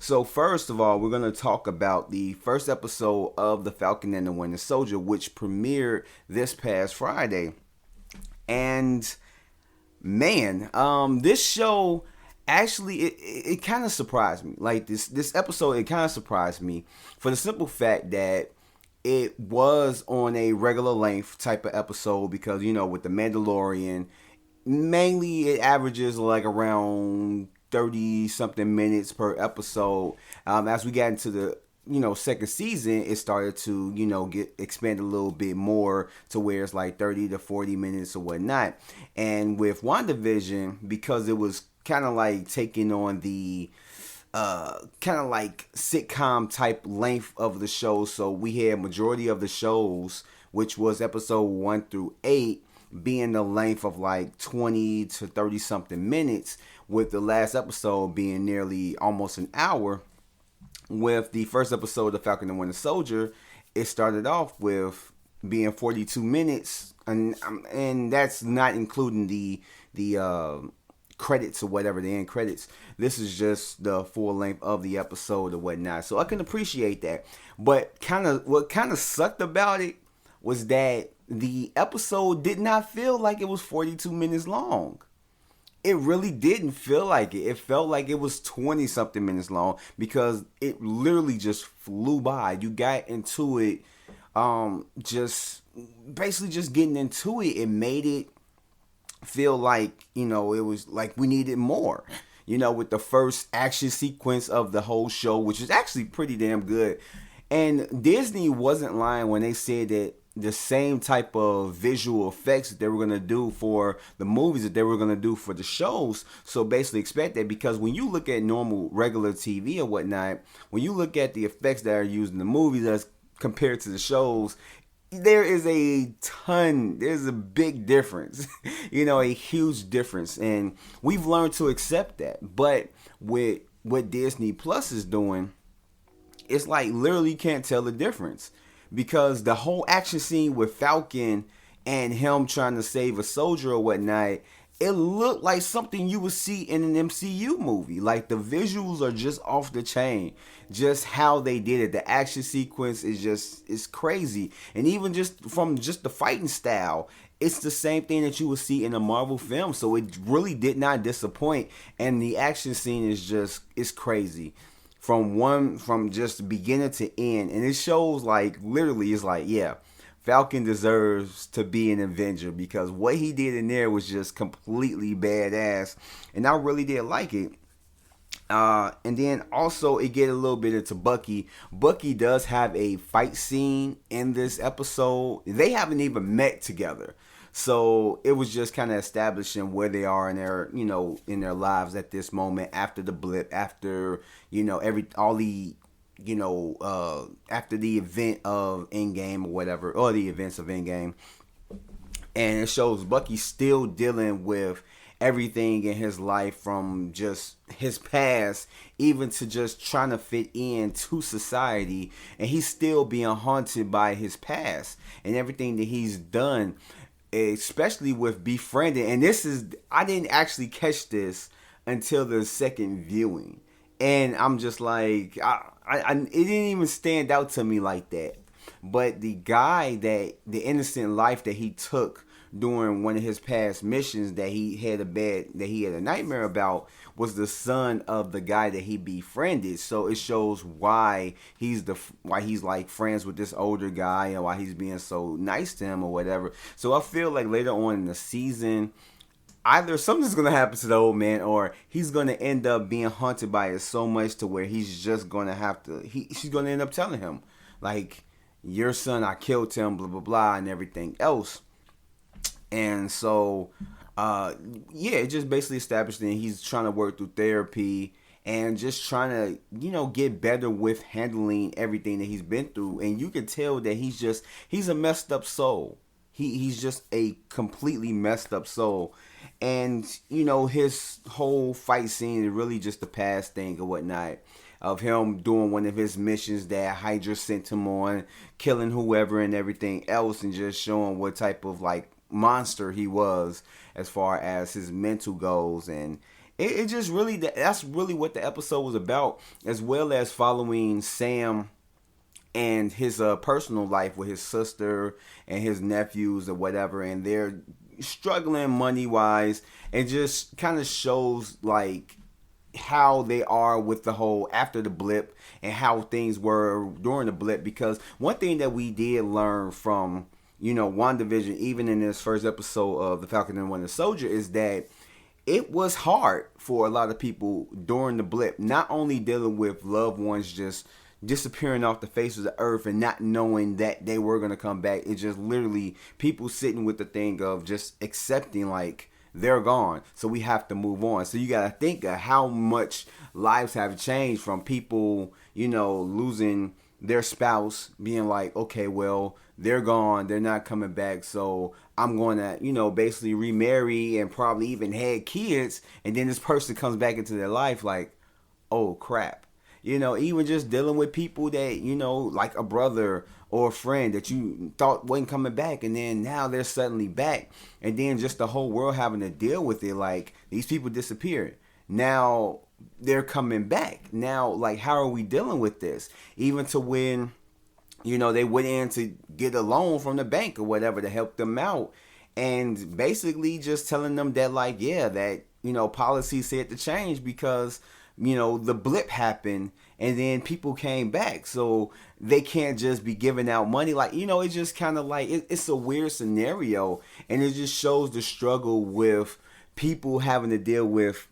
So first of all, we're going to talk about the first episode of The Falcon and the Winter Soldier, which premiered this past Friday. And man, this show actually it kind of surprised me. Like this episode, it kind of surprised me for the simple fact that it was on a regular length type of episode because with the Mandalorian, mainly it averages like around 30 something minutes per episode. As we got into the second season, it started to get expanded a little bit more to where it's like 30 to 40 minutes or whatnot. And with WandaVision, because it was kind of like taking on the kind of like sitcom type length of the show, so we had majority of the shows, which was episode 1 through 8, being the length of like 20 to 30 something minutes, with the last episode being nearly almost an hour. With the first episode of Falcon and Winter Soldier, it started off with being 42 minutes, and that's not including the credits or whatever, the end credits. This is just the full length of the episode or whatnot. So I can appreciate that. But what kind of sucked about it was that the episode did not feel like it was 42 minutes long. It really didn't feel like it. It felt like it was 20 something minutes long because it literally just flew by. You got into it, just basically just getting into it. It made it feel like, it was like we needed more. With the first action sequence of the whole show, which is actually pretty damn good. And Disney wasn't lying when they said that the same type of visual effects that they were going to do for the movies that they were going to do for the shows. So basically expect that, because when you look at normal regular TV or whatnot, when you look at the effects that are used in the movies as compared to the shows, there's a big difference, a huge difference. And we've learned to accept that. But with what Disney Plus is doing, it's like literally can't tell the difference. Because the whole action scene with Falcon and him trying to save a soldier or whatnot, it looked like something you would see in an MCU movie. Like the visuals are just off the chain. Just how they did it. The action sequence is crazy. And even just from just the fighting style, it's the same thing that you would see in a Marvel film. So it really did not disappoint. And the action scene is crazy. From just beginning to end, and it shows like literally it's like, yeah, Falcon deserves to be an Avenger, because what he did in there was just completely badass, and I really did like it. And then also it get a little bit into Bucky. Bucky does have a fight scene in this episode. They haven't even met together. So it was just kind of establishing where they are in their, in their lives at this moment, after the blip, after, after the event of Endgame or whatever, or the events of Endgame. And it shows Bucky still dealing with everything in his life, from just his past even to just trying to fit into society, and he's still being haunted by his past and everything that he's done, especially with befriending. And I didn't actually catch this until the second viewing, and I'm just like, it didn't even stand out to me like that. But the innocent life that he took during one of his past missions, that he had a nightmare about, was the son of the guy that he befriended. So it shows why he's like friends with this older guy, and why he's being so nice to him or whatever. So I feel like later on in the season, either something's gonna happen to the old man, or he's gonna end up being haunted by it so much to where he's just gonna have to. She's gonna end up telling him, like, your son, I killed him, blah blah blah, and everything else. And so, it just basically established that he's trying to work through therapy and just trying to, get better with handling everything that he's been through. And you can tell that he's a messed up soul. He's just a completely messed up soul. And, his whole fight scene is really just a past thing or whatnot, of him doing one of his missions that Hydra sent him on, killing whoever and everything else, and just showing what type of, like, monster he was as far as his mental goes. And it just really, that's really what the episode was about, as well as following Sam and his personal life with his sister and his nephews or whatever, and they're struggling money wise, and just kind of shows like how they are with the whole after the blip and how things were during the blip. Because one thing that we did learn from, WandaVision, even in this first episode of The Falcon and the Winter Soldier, is that it was hard for a lot of people during the blip, not only dealing with loved ones just disappearing off the face of the earth and not knowing that they were going to come back. It's just literally people sitting with the thing of just accepting, like, they're gone, so we have to move on. So you got to think of how much lives have changed from people, losing their spouse, being like, okay, well, they're gone, they're not coming back, so I'm going to, basically remarry and probably even had kids, and then this person comes back into their life like, oh crap. Even just dealing with people that, like a brother or a friend that you thought wasn't coming back, and then now they're suddenly back, and then just the whole world having to deal with it. Like, these people disappeared. Now they're coming back. Now, like, how are we dealing with this? Even to when, they went in to get a loan from the bank or whatever to help them out, and basically just telling them that, like, yeah, that, policies had to change because the blip happened and then people came back, so they can't just be giving out money. Like, it's just kind of like it's a weird scenario, and it just shows the struggle with people having to deal with,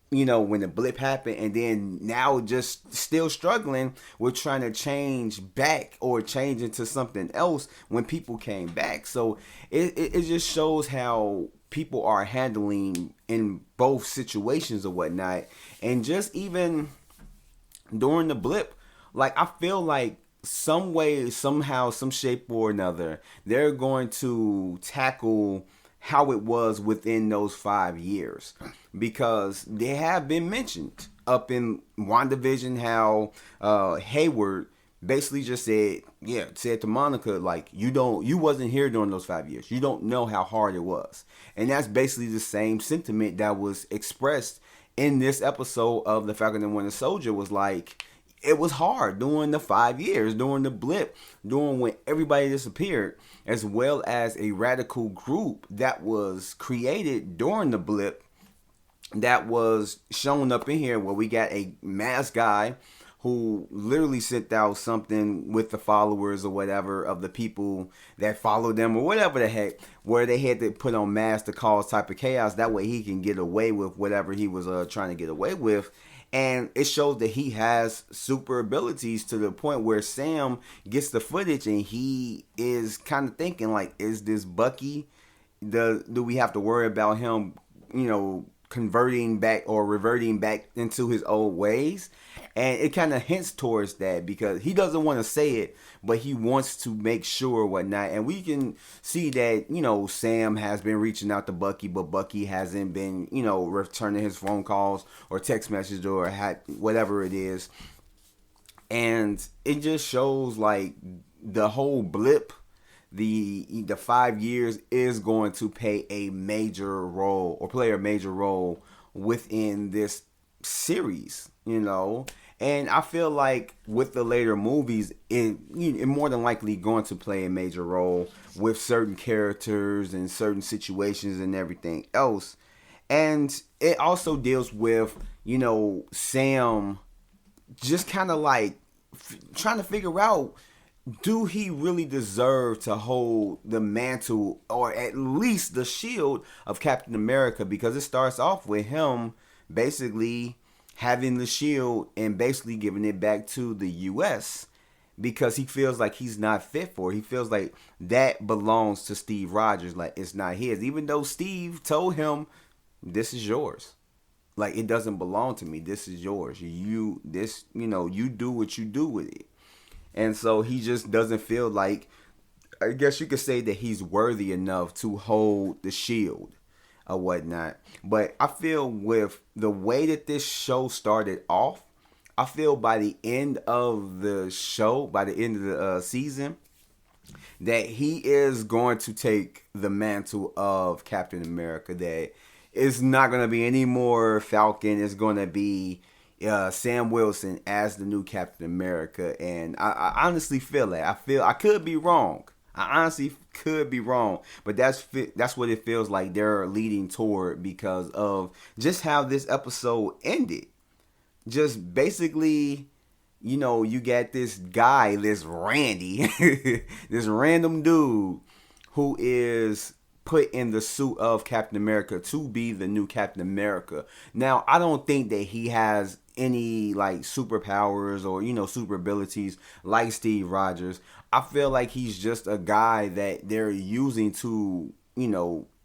when the blip happened, and then now just still struggling with trying to change back or change into something else when people came back. So it just shows how people are handling in both situations or whatnot. And just even during the blip, like, I feel like some way, somehow, some shape or another, they're going to tackle how it was within those 5 years, because they have been mentioned up in WandaVision how Hayward basically just said to Monica, like, you wasn't here during those 5 years. You don't know how hard it was. And that's basically the same sentiment that was expressed in this episode of The Falcon and Winter Soldier. Was like, it was hard during the 5 years, during the blip, during when everybody disappeared, as well as a radical group that was created during the blip that was shown up in here, where we got a masked guy who literally sent out something with the followers or whatever of the people that followed them or whatever the heck, where they had to put on masks to cause type of chaos. That way he can get away with whatever he was trying to get away with. And it shows that he has super abilities to the point where Sam gets the footage and he is kind of thinking, like, is this Bucky? Do we have to worry about him, converting back or reverting back into his old ways? And it kind of hints towards that, because he doesn't want to say it, but he wants to make sure whatnot. And we can see that, Sam has been reaching out to Bucky, but Bucky hasn't been, returning his phone calls or text messages or whatever it is. And it just shows, like, the whole blip, the 5 years is going to play a major role within this series, And I feel like with the later movies, it more than likely going to play a major role with certain characters and certain situations and everything else. And it also deals with, Sam just kind of like trying to figure out, do he really deserve to hold the mantle or at least the shield of Captain America? Because it starts off with him basically having the shield and basically giving it back to the U.S. because he feels like he's not fit for it. He feels like that belongs to Steve Rogers, like it's not his. Even though Steve told him, this is yours. Like, it doesn't belong to me. This is yours. You do what you do with it. And so he just doesn't feel like, I guess you could say that he's worthy enough to hold the shield or whatnot. But I feel with the way that this show started off, I feel by the end of the show, by the end of the season, that he is going to take the mantle of Captain America. That it's not gonna be any more Falcon. It's gonna be Sam Wilson as the new Captain America, and I honestly feel that. I feel I could be wrong. I honestly could be wrong, but that's what it feels like they're leading toward because of just how this episode ended. Just basically, you got this guy, this Randy, this random dude who is put in the suit of Captain America to be the new Captain America. Now, I don't think that he has any like superpowers or super abilities like Steve Rogers. I feel like he's just a guy that they're using to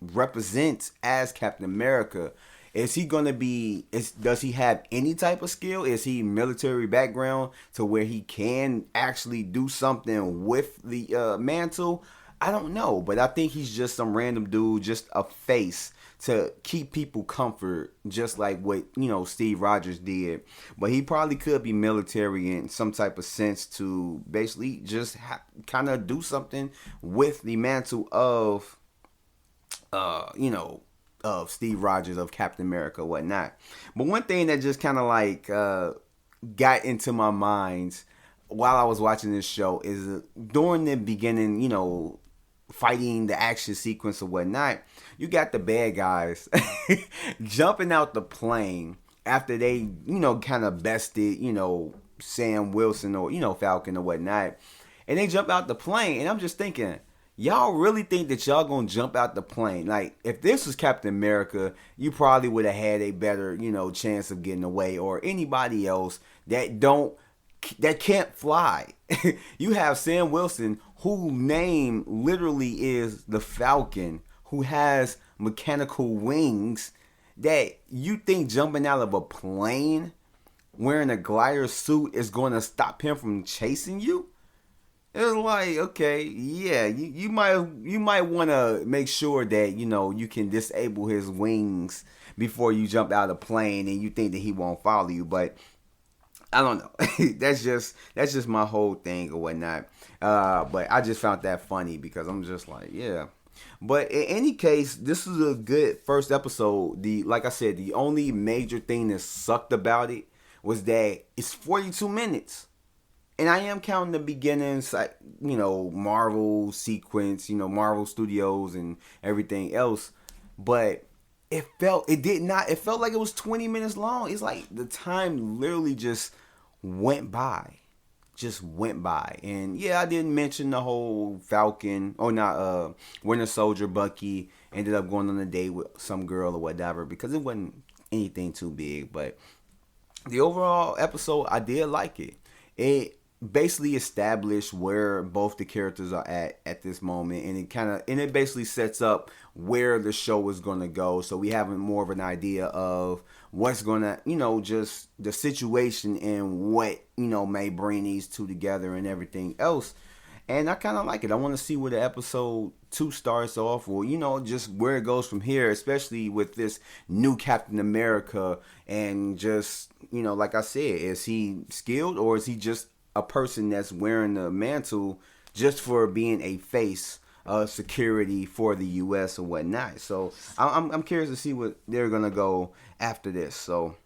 represent as Captain America. Is he gonna be? Does he have any type of skill? Is he military background to where he can actually do something with the mantle? I don't know, but I think he's just some random dude, just a face to keep people comfort, just like what Steve Rogers did. But he probably could be military in some type of sense to basically just kind of do something with the mantle of, of Steve Rogers, of Captain America, whatnot. But one thing that just kind of like got into my mind while I was watching this show is during the beginning, fighting the action sequence or whatnot, you got the bad guys jumping out the plane after they, kind of bested, Sam Wilson or, Falcon or whatnot. And they jump out the plane. And I'm just thinking, y'all really think that y'all gonna jump out the plane? Like, if this was Captain America, you probably would have had a better, chance of getting away, or anybody else that can't fly. You have Sam Wilson, whose name literally is the Falcon, who has mechanical wings, that you think jumping out of a plane wearing a glider suit is going to stop him from chasing you? It's like, okay, yeah, you might want to make sure that you can disable his wings before you jump out of the plane, and you think that he won't follow you. But I don't know. that's just my whole thing or whatnot. But I just found that funny because I'm just like, yeah. But in any case, this is a good first episode. Like I said, the only major thing that sucked about it was that it's 42 minutes. And I am counting the beginnings, Marvel sequence, Marvel Studios and everything else. But it felt like it was 20 minutes long. It's like the time literally just went by. And yeah, I didn't mention the whole Falcon, Winter Soldier Bucky ended up going on a date with some girl or whatever, because it wasn't anything too big. But the overall episode, I did like it. It basically established where both the characters are at this moment, and it basically sets up where the show is going to go, so we have more of an idea of what's going to just the situation and what may bring these two together and everything else. And I kind of like it. I want to see where the episode 2 starts off, or just where it goes from here, especially with this new Captain America. And just like I said, is he skilled, or is he just a person that's wearing the mantle just for being a face of security for the U.S. or whatnot? So I'm curious to see what they're gonna go after this. So